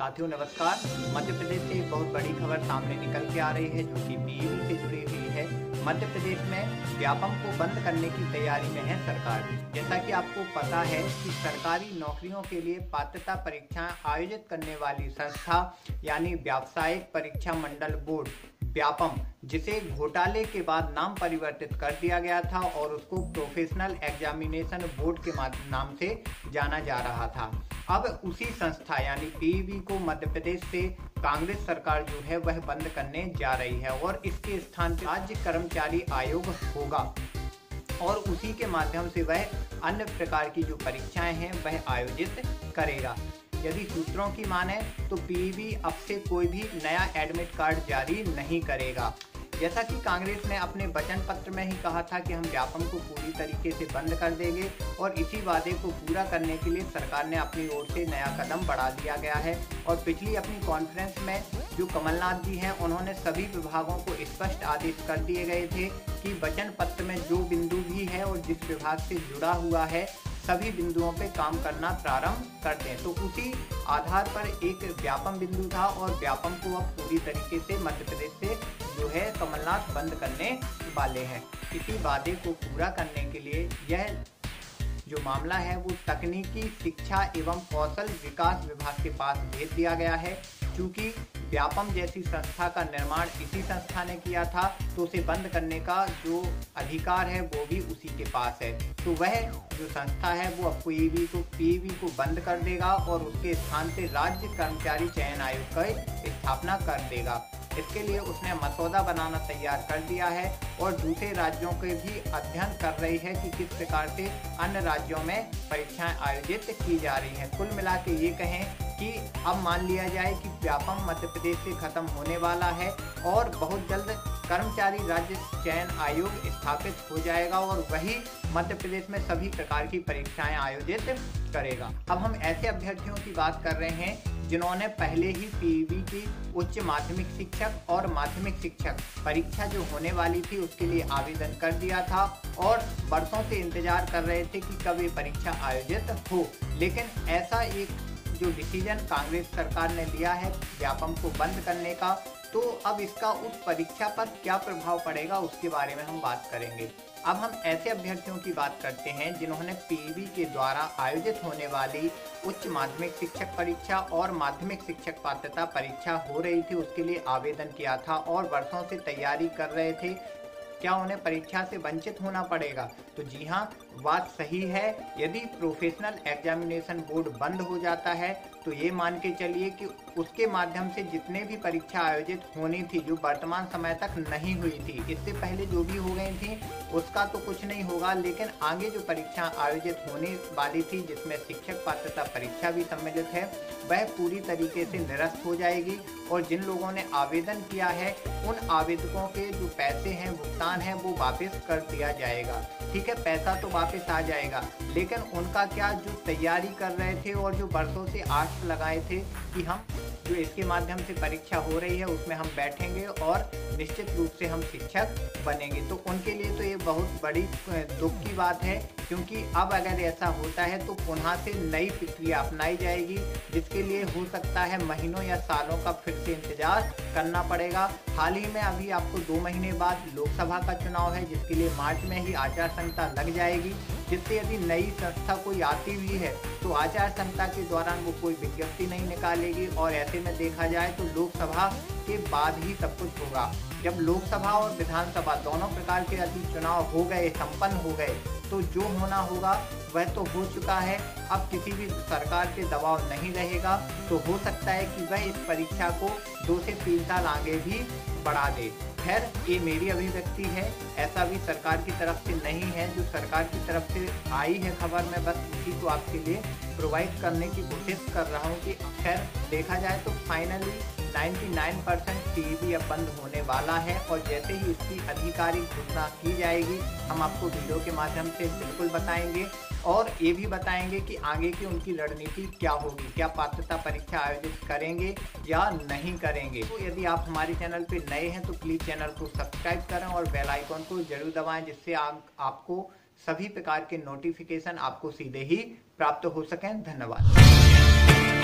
साथियों नमस्कार। मध्य प्रदेश से एक बहुत बड़ी खबर सामने निकल के आ रही है जो कि पीईबी से जुड़ी हुई है। मध्य प्रदेश में व्यापम को बंद करने की तैयारी में है सरकार। जैसा कि आपको पता है कि सरकारी नौकरियों के लिए पात्रता परीक्षाएं आयोजित करने वाली संस्था यानी व्यावसायिक परीक्षा मंडल बोर्ड व्यापम, जिसे घोटाले के बाद नाम परिवर्तित कर दिया गया था और उसको प्रोफेशनल एग्जामिनेशन बोर्ड के नाम से जाना जा रहा था। अब उसी संस्था यानी पीईबी को मध्य प्रदेश से कांग्रेस सरकार जो है वह बंद करने जा रही है और इसके स्थान पर राज्य कर्मचारी आयोग होगा और उसी के माध्यम से वह अन्य प्रकार की जो परीक्षाएं हैं वह आयोजित करेगा। यदि सूत्रों की माने तो पीईबी अब से कोई भी नया एडमिट कार्ड जारी नहीं करेगा। जैसा कि कांग्रेस ने अपने वचन पत्र में ही कहा था कि हम व्यापम को पूरी तरीके से बंद कर देंगे और इसी वादे को पूरा करने के लिए सरकार ने अपनी ओर से नया कदम बढ़ा दिया गया है। और पिछली अपनी कॉन्फ्रेंस में जो कमलनाथ जी हैं उन्होंने सभी विभागों को स्पष्ट आदेश कर दिए गए थे कि वचन पत्र में जो बिंदु भी है और जिस विभाग से जुड़ा हुआ है सभी बिंदुओं पे काम करना प्रारंभ करते हैं। तो उसी आधार पर एक व्यापम बिंदु था और व्यापम को अब पूरी तरीके से मध्य प्रदेश से जो है कमलनाथ बंद करने वाले हैं। इसी वादे को पूरा करने के लिए यह जो मामला है वो तकनीकी शिक्षा एवं कौशल विकास विभाग के पास भेज दिया गया है। चूंकि व्यापम जैसी संस्था का निर्माण इसी संस्था ने किया था तो उसे बंद करने का जो अधिकार है वो भी उसी के पास है। तो वह जो संस्था है वो अब पीईबी को बंद कर देगा और उसके स्थान पे राज्य कर्मचारी चयन आयोग की स्थापना कर देगा। इसके लिए उसने मसौदा बनाना तैयार कर दिया है और दूसरे राज्यों के भी अध्ययन कर रही है कि किस प्रकार से अन्य राज्यों में परीक्षाएं आयोजित की जा रही हैं। कुल मिला के ये कहें कि अब मान लिया जाए कि व्यापम मध्य प्रदेश से खत्म होने वाला है और बहुत जल्द कर्मचारी राज्य चयन आयोग स्थापित हो जाएगा और वही मध्य प्रदेश में सभी प्रकार की परीक्षाएं आयोजित करेगा। अब हम ऐसे अभ्यर्थियों की बात कर रहे हैं जिन्होंने पहले ही पीईबी की उच्च माध्यमिक शिक्षक और माध्यमिक शिक्षक परीक्षा जो होने वाली थी उसके लिए आवेदन कर दिया था और वर्षों से इंतजार कर रहे थे कि कब ये परीक्षा आयोजित हो। लेकिन ऐसा एक जो डिसीजन कांग्रेस सरकार ने लिया है व्यापम को बंद करने का, तो अब इसका उस परीक्षा पर क्या प्रभाव पड़ेगा उसके बारे में हम बात करेंगे। अब हम ऐसे अभ्यर्थियों की बात करते हैं जिन्होंने पीईबी के द्वारा आयोजित होने वाली उच्च माध्यमिक शिक्षक परीक्षा और माध्यमिक शिक्षक पात्रता परीक्षा हो रही थी उसके लिए आवेदन किया था और वर्षों से तैयारी कर रहे थे। क्या उन्हें परीक्षा से वंचित होना पड़ेगा? तो जी हाँ, बात सही है। यदि प्रोफेशनल एग्जामिनेशन बोर्ड बंद हो जाता है तो ये मान के चलिए कि उसके माध्यम से जितने भी परीक्षा आयोजित होनी थी जो वर्तमान समय तक नहीं हुई थी, इससे पहले जो भी हो गई थी उसका तो कुछ नहीं होगा, लेकिन आगे जो परीक्षा आयोजित होने वाली थी जिसमें शिक्षक पात्रता परीक्षा भी सम्मिलित है वह पूरी तरीके से निरस्त हो जाएगी और जिन लोगों ने आवेदन किया है उन आवेदकों के जो पैसे हैं भुगतान है वो वापस कर दिया जाएगा। ठीक है, पैसा तो वापस आ जाएगा, लेकिन उनका क्या जो तैयारी कर रहे थे और जो वर्षों से आस लगाए थे कि हम जो इसके माध्यम से परीक्षा हो रही है उसमें हम बैठेंगे और निश्चित रूप से हम शिक्षक बनेंगे, तो उनके लिए तो ये बहुत बड़ी दुख की बात है। क्योंकि अब अगर ऐसा होता है तो पुनः से नई प्रक्रिया अपनाई जाएगी जिसके लिए हो सकता है महीनों या सालों का फिर से इंतजार करना पड़ेगा। हाल ही में अभी आपको 2 महीने बाद लोकसभा का चुनाव है जिसके लिए मार्च में ही आचार संहिता लग जाएगी, जिससे यदि नई संस्था कोई आती हुई है तो आचार संहिता के दौरान वो कोई विज्ञप्ति नहीं निकालेगी और ऐसे में देखा जाए तो लोकसभा के बाद ही सब कुछ होगा। जब लोकसभा और विधानसभा दोनों प्रकार के यदि चुनाव हो गए, संपन्न हो गए, तो जो होना होगा वह तो हो चुका है। अब किसी भी सरकार के दबाव नहीं रहेगा तो हो सकता है कि वह इस परीक्षा को 2 से 3 साल आगे भी बढ़ा दे। खैर, ये मेरी अभिव्यक्ति है, ऐसा भी सरकार की तरफ से नहीं है। जो सरकार की तरफ से आई है खबर में बस उसी को आपके लिए प्रोवाइड करने की कोशिश कर रहा हूँ कि खैर देखा जाए तो फाइनली 99% पीईबी अब बंद होने वाला है और जैसे ही इसकी आधिकारिक घोषणा की जाएगी हम आपको वीडियो के माध्यम से बिल्कुल बताएंगे और ये भी बताएंगे कि आगे की उनकी रणनीति क्या होगी, क्या पात्रता परीक्षा आयोजित करेंगे या नहीं करेंगे। तो यदि आप हमारे चैनल पे नए हैं तो प्लीज़ चैनल को सब्सक्राइब करें और बेल आइकॉन को जरूर दबाएं जिससे आपको सभी प्रकार के नोटिफिकेशन आपको सीधे ही प्राप्त हो सकें। धन्यवाद।